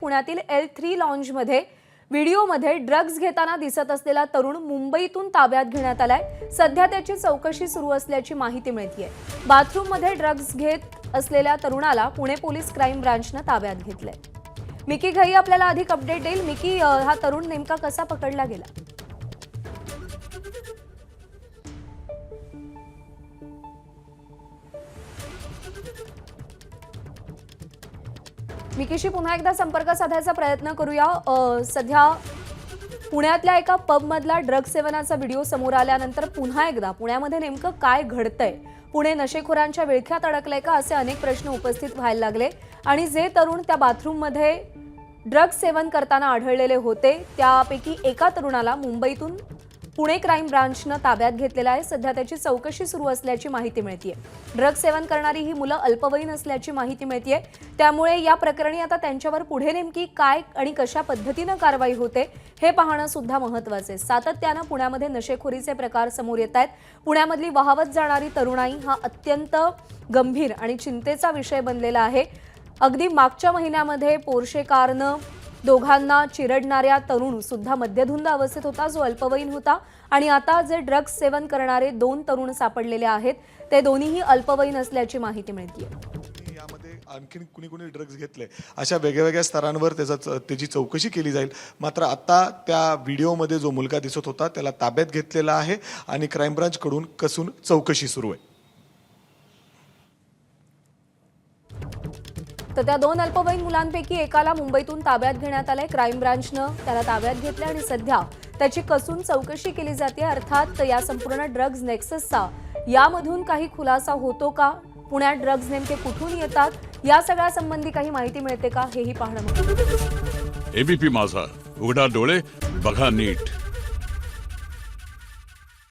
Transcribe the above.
पुण्यातील L3 लॉन्जमध्ये व्हिडिओमध्ये drugs घेताना दिसत असलेला तरुण मुंबईतून ताब्यात घेण्यात आलाय। सध्या त्याची चौकशी सुरू असल्याची माहिती मिळतेय। बाथरूममध्ये ड्रग्ज घेत असलेल्या तरुणाला पुणे पोलीस क्राईम ब्रांचने ताब्यात घेतलंय। मिकी घई आपल्याला अधिक अपडेट देईल। मिकी, हा तरुण नेमका कसा पकडला गेला? मिकीशी पुन्हा एकदा संपर्क साधायचा प्रयत्न करूया। सध्या पुण्यातल्या एका पब मधला ड्रग सेवनाचा व्हिडिओ समोर आल्यानंतर पुन्हा एकदा पुण्यामध्ये नेमकं काय घडतंय? पुणे नशेखोरांच्या विळख्यात अडकलंय का, असे अनेक प्रश्न उपस्थित व्हायला लागले। आणि जे तरुण त्या बाथरूममध्ये ड्रग सेवन करताना आढळलेले होते त्यापैकी एका तरुणाला मुंबईतून पुणे क्राईम ब्रांचने ताब्यात घेतलेला आहे। सध्या त्याची चौकशी सुरू असल्याची माहिती मिळतेय। ड्रग सेवन करणारी ही मुलं अल्पवयीन असल्याची माहिती मिळतेय। त्यामुळे या प्रकरणी आता त्यांच्यावर पुढे नेमकी काय आणि कशा पद्धतीने कारवाई होते हे पाहणं सुद्धा महत्त्वाचं आहे। सातत्याने पुण्यामध्ये नशेखोरीचे प्रकार समोर येत आहेत। पुण्यामधली वाहवत जाणारी तरुणाई हा अत्यंत गंभीर आणि चिंतेचा विषय बनलेला आहे। अगदी मागच्या महिन्यामध्ये पोर्शे कारनं दोघांना चिरडणाऱ्या तरुण सुद्धा मद्यधुंद अवस्थेत होता, जो अल्पवयीन होता। आणि आता जे ड्रग्ज सेवन करणारे दोन तरुण सापडलेले आहेत ते दोन्हीही अल्पवयीन असल्याची माहिती मिळतेय। यामध्ये आणखीन कुणी ड्रग्ज घेतले अशा वेगवेगळ्या स्तरांवर त्याची चौकशी केली जाईल। मात्र आता त्या व्हिडिओमध्ये जो मुलगा दिसत होता त्याला ताब्यात घेतलेला आहे आणि क्राईम ब्रांच कडून कसून चौकशी सुरू आहे। तर त्या दोन अल्पवयीन मुलांपैकी एकाला मुंबईतून ताब्यात घेण्यात आलंय। क्राईम ब्रांचने त्याला ताब्यात घेतले आणि सध्या त्याची कसून चौकशी केली जाते। अर्थात या संपूर्ण ड्रग्ज नेक्ससचा यामधून काही खुलासा होतो का, पुण्यात ड्रग्ज नेमके कुठून येतात, या सगळ्या संबंधी काही माहिती मिळते का, हेही पाहणं महत्त्वाचं आहे। एबीपी माझा, उघडा डोळे बघा नीट।